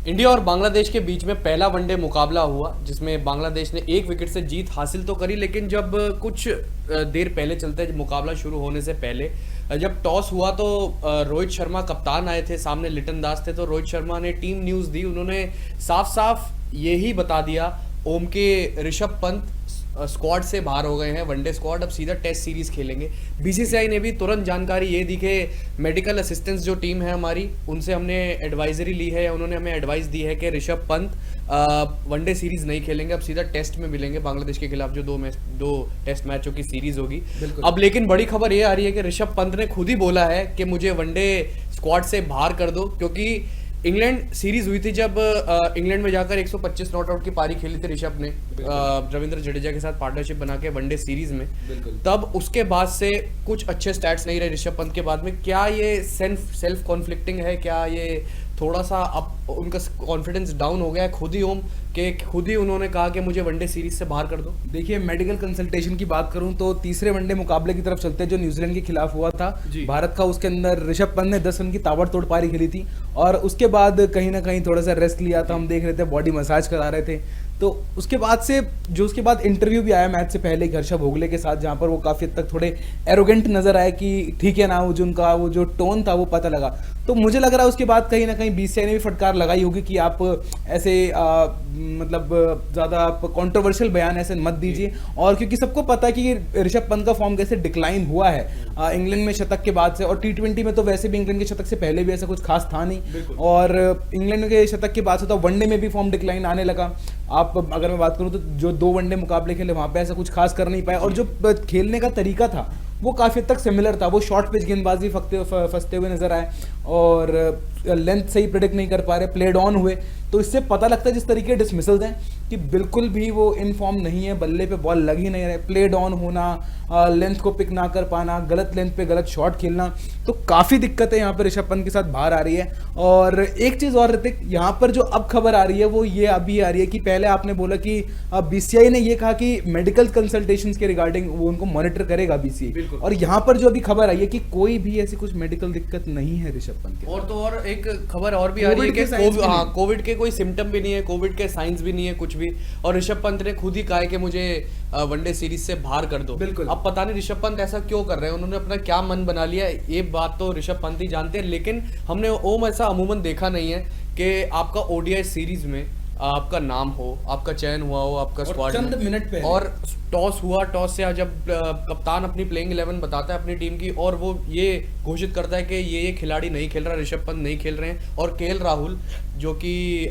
India और बांग्लादेश के बीच में पहला वनडे मुकाबला हुआ जिसमें बांग्लादेश ने एक विकेट से जीत हासिल तो करी, लेकिन जब कुछ देर पहले चलते मुकाबला शुरू होने से पहले जब टॉस हुआ तो रोहित शर्मा कप्तान आए थे, सामने लिटन दास थे। तो रोहित शर्मा ने टीम न्यूज़ दी, उन्होंने साफ साफ यही बता दिया ओम के ऋषभ पंत स्क्वाड से बाहर हो गए हैं, वनडे स्क्वाड, अब सीधा टेस्ट सीरीज खेलेंगे। बीसीसीआई ने भी तुरंत जानकारी ये दी कि मेडिकल असिस्टेंस जो टीम है हमारी, उनसे हमने एडवाइजरी ली है, उन्होंने हमें एडवाइस दी है कि ऋषभ पंत वनडे सीरीज नहीं खेलेंगे, अब सीधा टेस्ट में मिलेंगे बांग्लादेश के खिलाफ जो दो टेस्ट मैचों की सीरीज होगी। अब लेकिन बड़ी खबर ये आ रही है कि ऋषभ पंत ने खुद ही बोला है कि मुझे वनडे स्क्वाड से बाहर कर दो, क्योंकि इंग्लैंड सीरीज हुई थी जब इंग्लैंड में जाकर 125 नॉट आउट की पारी खेली थी ऋषभ ने रविंद्र जडेजा के साथ पार्टनरशिप बना के वनडे सीरीज में। तब उसके बाद से कुछ अच्छे स्टैट्स नहीं रहे ऋषभ पंत के बाद में। क्या ये सेल्फ कॉन्फ्लिक्टिंग है? क्या ये थोड़ा सा अब उनका कॉन्फिडेंस डाउन हो गया है खुद ही ओम के खुद ही उन्होंने कहा कि मुझे वनडे सीरीज से बाहर कर दो? देखिए, मेडिकल कंसल्टेशन की बात करूं तो तीसरे वनडे मुकाबले की तरफ चलते हैं जो न्यूजीलैंड के खिलाफ हुआ था भारत का। उसके अंदर ऋषभ पंत ने 10 रन की ताबड़तोड़ पारी खेली थी और उसके बाद कहीं ना कहीं थोड़ा सा रेस्ट लिया था। हम देख रहे थे बॉडी मसाज करा रहे थे। तो उसके बाद से जो उसके बाद इंटरव्यू भी आया मैच से पहले हर्षा भोगले के साथ, जहां पर वो काफी हद तक थोड़े एरोगेंट नजर आए कि ठीक है ना, वो जो उनका वो जो टोन था वो पता लगा। तो मुझे लग रहा है उसके बाद कहीं ना कहीं बीसीसीआई ने भी फटकार लगाई होगी कि आप ऐसे मतलब ज़्यादा कंट्रोवर्शियल बयान ऐसे मत दीजिए। और क्योंकि सबको पता है कि ऋषभ पंत का फॉर्म कैसे डिक्लाइन हुआ है इंग्लैंड में शतक के बाद से, और टी20 में तो वैसे भी इंग्लैंड के शतक से पहले भी ऐसा कुछ खास था नहीं, और इंग्लैंड के शतक के बाद से तो वनडे में भी फॉर्म डिक्लाइन आने लगा। आप अगर मैं बात करूं तो जो 2 वनडे मुकाबले खेले वहां पे ऐसा कुछ खास कर नहीं पाए, और जो खेलने का तरीका था वो काफ़ी हद तक सिमिलर था। वो शॉर्ट पिच गेंदबाजी फंसते हुए नजर आए और लेंथ सही प्रेडिक्ट नहीं कर पा रहे, प्लेड ऑन हुए। तो इससे पता लगता है जिस तरीके डिसमिसल्स हैं कि बिल्कुल भी वो इन फॉर्म नहीं है, बल्ले पे बॉल लग ही नहीं रहे, प्लेड ऑन होना, लेंथ को पिक ना कर पाना, गलत लेंथ पे गलत शॉट खेलना, तो काफ़ी दिक्कत है यहाँ पर ऋषभ पंत के साथ बाहर आ रही है। और एक चीज़ और ऋतिक, यहाँ पर जो अब खबर आ रही है वो ये अभी आ रही है कि पहले आपने बोला कि बीसीसीआई ने ये कहा कि मेडिकल कंसल्टेशंस के रिगार्डिंग वो उनको मॉनिटर करेगा बीसीसीआई, और यहाँ पर जो अभी खबर आई है कि कोई भी ऐसी कुछ मेडिकल दिक्कत नहीं है ऋषभ पंत के। और तो और एक खबर और भी आ रही है कि कोविड के कोई सिम्टम भी नहीं है, कोविड के साइंस भी नहीं है कुछ भी, और ऋषभ पंत ने खुद ही कहा है कि मुझे वनडे सीरीज से बाहर कर दो। बिल्कुल। अब पता नहीं ऋषभ पंत ऐसा क्यों कर रहे हैं, उन्होंने अपना क्या मन बना लिया, ये बात तो ऋषभ पंत ही जानते हैं। लेकिन हमने ओम ऐसा अमूमन देखा नहीं है कि आपका ओडीआई सीरीज में आपका नाम हो, आपका चयन हुआ हो आपका स्क्वाड चंद मिनट पे, और टॉस हुआ, टॉस से जब कप्तान अपनी प्लेइंग 11 बताता है अपनी टीम की और वो ये घोषित करता है कि ये खिलाड़ी नहीं खेल रहा, ऋषभ पंत नहीं खेल रहे हैं, और केएल राहुल जो कि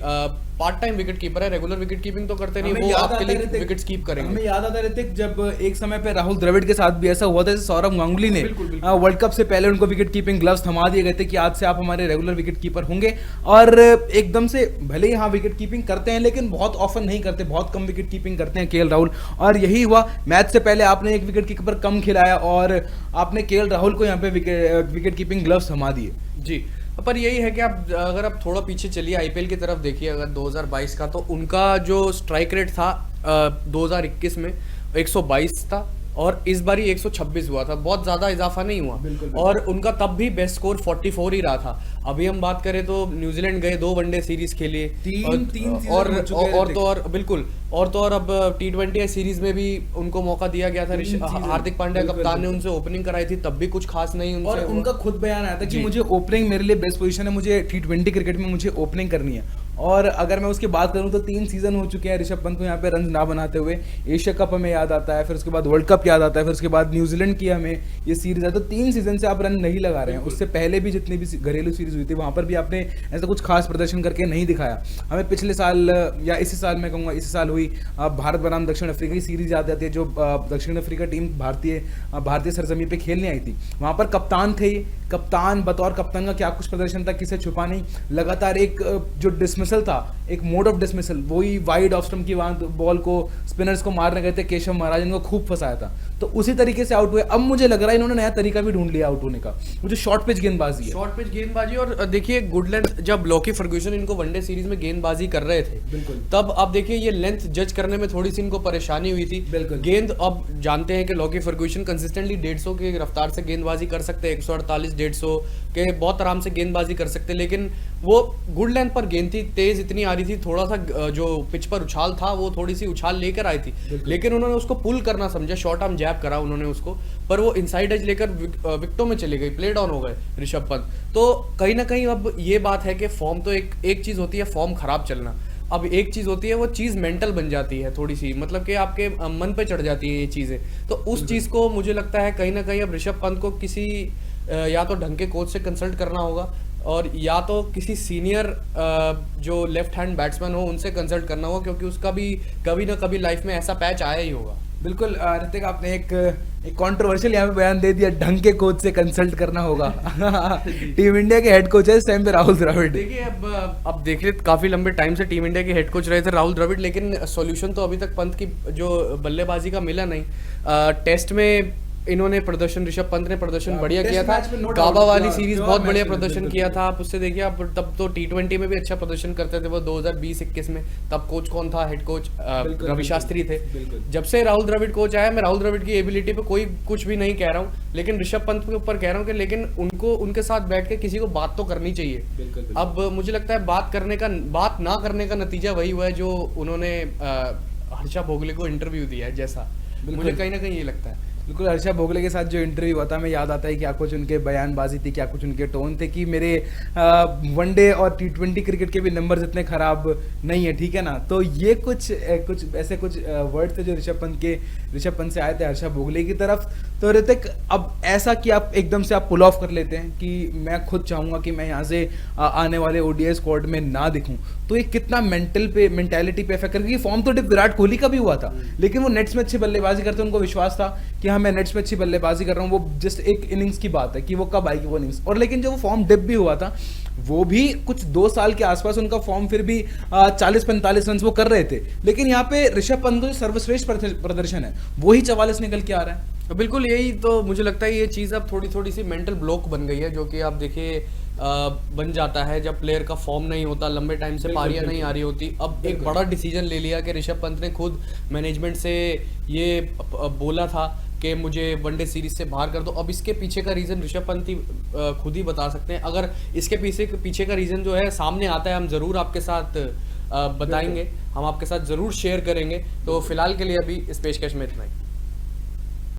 पार्ट टाइम विकेट कीपर है, रेगुलर विकेट कीपिंग तो करते नहीं, वो आपके लिए विकेट्स कीप करेंगे। हमें याद आता है जब एक समय पे राहुल द्रविड़ के साथ भी ऐसा हुआ था, सौरभ गांगुली ने वर्ल्ड कप से पहले उनको विकेट कीपिंग ग्लव्स थमा दिए गए थे कि आज से आप हमारे रेगुलर विकेट कीपर होंगे, और एकदम से भले ही हाँ विकेट कीपिंग करते हैं लेकिन बहुत ऑफन नहीं करते, बहुत कम विकेट कीपिंग करते हैं केएल राहुल। और यही हुआ, मैच से पहले आपने एक विकेट कीपर कम खिलाया और आपने केएल राहुल को यहाँ पे विकेट कीपिंग ग्लव्स थमा दिए। जी, पर यही है कि आप अगर आप थोड़ा पीछे चलिए आईपीएल की तरफ देखिए अगर 2022 का, तो उनका जो स्ट्राइक रेट था 2021 में 122 था और इस बार ही 126 हुआ था, बहुत ज्यादा इजाफा नहीं हुआ। बिल्कुल। और उनका तब भी बेस्ट स्कोर 44 ही रहा था। अभी हम बात करें तो न्यूजीलैंड गए 2 वनडे सीरीज खेले, और बिल्कुल, और तो और अब टी20 सीरीज में भी उनको मौका दिया गया था। हार्दिक पांड्या कप्तान ने उनसे ओपनिंग कराई थी, तब भी कुछ खास नहीं उनसे, और उनका खुद बयान आया था कि मुझे ओपनिंग मेरे लिए बेस्ट पोजीशन है, मुझे टी20 क्रिकेट में मुझे ओपनिंग करनी है। और अगर मैं उसकी बात करूं तो 3 सीजन हो चुके हैं ऋषभ पंत को यहाँ पे रन ना बनाते हुए। एशिया कप हमें याद आता है, फिर उसके बाद वर्ल्ड कप याद आता है, फिर उसके बाद न्यूजीलैंड की हमें ये सीरीज है, तो 3 सीजन से आप रन नहीं लगा रहे हैं। उससे पहले भी जितनी भी घरेलू सीरीज हुई थी वहां पर भी आपने ऐसा कुछ खास प्रदर्शन करके नहीं दिखाया। हमें पिछले साल या इसी साल मैं कहूँगा इसी साल हुई भारत बनाम दक्षिण अफ्रीका की सीरीज याद आती है, जो दक्षिण अफ्रीका टीम भारतीय सरजमी पे खेलने आई थी। वहां पर कप्तान थे, कप्तान बतौर कप्तान का क्या कुछ प्रदर्शन था किसे छुपा नहीं। लगातार एक जो डिसमिसल था, एक मोड ऑफ डिसमिसल, वही वाइड ऑफ स्टंप की बॉल को स्पिनर्स को मारने गए थे केशव महाराजन को खूब फंसाया था, तो उसी तरीके से आउट हुए। अब मुझे लग रहा है इन्होंने नया तरीका भी ढूंढ लिया आउट होने का, वो जो शॉर्ट पिच गेंदबाजी है। शॉर्ट पिच गेंदबाजी, और देखिए गुड लेंथ, जब लॉकी फर्ग्यूसन इनको वनडे सीरीज में गेंदबाजी कर रहे थे बिल्कुल, तब आप देखिए ये लेंथ जज करने में थोड़ी सी इनको परेशानी हुई थी। गेंद अब जानते हैं कि लॉकी फर्ग्यूसन कंसिस्टेंटली 150 की रफ्तार से गेंदबाजी कर सकते हैं, 148 150 के बहुत आराम से गेंदबाजी कर सकते हैं, लेकिन वो गुड लेंथ पर गेंद थी, तेज इतनी आ रही थी, थोड़ा सा जो पिच पर उछाल था वो थोड़ी सी उछाल लेकर आई थी, लेकिन उन्होंने उसको पुल करना समझा, शॉर्ट आर्म जैब करा उन्होंने उसको, पर वो इनसाइड एज लेकर विकेटों में चली गई, प्ले डाउन हो गए ऋषभ पंत। तो कहीं ना कहीं अब ये बात है कि फॉर्म तो एक चीज होती है फॉर्म खराब चलना, अब एक चीज होती है वो चीज मेंटल बन जाती है थोड़ी सी, मतलब कि आपके मन पे चढ़ जाती है ये चीजें। तो उस चीज को मुझे लगता है कहीं ना कहीं अब ऋषभ पंत को किसी या तो ढंग के कोच से कंसल्ट करना होगा, और या तो किसी सीनियर जो लेफ्ट हैंड बैट्समैन हो उनसे कंसल्ट करना होगा, क्योंकि उसका भी कभी ना कभी लाइफ में ऐसा पैच आया ही होगा। बिल्कुल ऋतिक, आपने एक कंट्रोवर्शियल यहाँ पे बयान दे दिया, ढंग के कोच से कंसल्ट करना होगा। टीम इंडिया के हेड कोच है इस टाइम पे राहुल द्रविड़। देखिए अब देखिए काफी लंबे टाइम से टीम इंडिया के हेड कोच रहे थे राहुल द्रविड़, लेकिन सॉल्यूशन तो अभी तक पंत की जो बल्लेबाजी का मिला नहीं। टेस्ट में इन्होंने प्रदर्शन, ऋषभ पंत ने प्रदर्शन बढ़िया किया था, काबा वाली सीरीज बहुत बढ़िया प्रदर्शन किया था, आप उससे देखिए, आप तब तो T20 में भी अच्छा प्रदर्शन करते थे वो 2020-21 में, तब कोच कौन था, हेड कोच रवि शास्त्री थे। जब से राहुल द्रविड़ कोच आया, मैं राहुल द्रविड़ की एबिलिटी पे कोई कुछ भी नहीं कह रहा हूँ, लेकिन ऋषभ पंत के ऊपर कह रहा हूँ कि लेकिन उनको उनके साथ बैठ के किसी को बात तो करनी चाहिए। अब मुझे लगता है बात ना करने का नतीजा वही हुआ है जो उन्होंने हर्षा भोगले को इंटरव्यू दिया है, जैसा मुझे कहीं ना कहीं ये लगता है। बिल्कुल, हर्षा भोगले के साथ जो इंटरव्यू हुआ था, हमें याद आता है क्या कुछ उनके बयानबाजी थी, क्या कुछ उनके टोन थे कि मेरे वनडे और T20 क्रिकेट के भी नंबर्स इतने खराब नहीं है, ठीक है ना। तो ये कुछ ऐसे कुछ वर्ड थे जो ऋषभ पंत से आए थे हर्षा भोगले की तरफ। तो ऋतिक, अब ऐसा कि आप एकदम से आप पुल ऑफ कर लेते हैं कि मैं खुद चाहूंगा कि मैं यहाँ से आने वाले ODI स्क्वाड में ना दिखूं, तो ये कितना मेंटेलिटी पे इफेक्ट करेगी। फॉर्म तो विराट कोहली का भी हुआ था, लेकिन वो नेट्स में अच्छी बल्लेबाजी करते, उनको विश्वास था कि हाँ मैं नेट्स में अच्छी बल्लेबाजी कर रहा हूँ, वो जस्ट एक इनिंग्स की बात है कि वो कब आएगी वो इनिंग्स। और लेकिन जो वो फॉर्म डिप भी हुआ था, वो भी कुछ 2 साल के आसपास उनका फॉर्म फिर भी 40-45 रन वो कर रहे थे, लेकिन यहाँ पे ऋषभ पंत का जो सर्वश्रेष्ठ प्रदर्शन है वही 44 निकल के आ रहा है। बिल्कुल, यही तो मुझे लगता है ये चीज़ अब थोड़ी सी मेंटल ब्लॉक बन गई है, जो कि आप देखिए बन जाता है जब प्लेयर का फॉर्म नहीं होता, लंबे टाइम से पारियां नहीं आ रही होती। अब एक बड़ा डिसीजन ले लिया कि ऋषभ पंत ने खुद मैनेजमेंट से ये बोला था कि मुझे वनडे सीरीज से बाहर कर दो। अब इसके पीछे का रीज़न ऋषभ पंत ही खुद ही बता सकते हैं। अगर इसके पीछे का रीज़न जो है सामने आता है, हम ज़रूर आपके साथ बताएंगे, हम आपके साथ ज़रूर शेयर करेंगे। तो फिलहाल के लिए अभी इस पेशकश में इतना ही।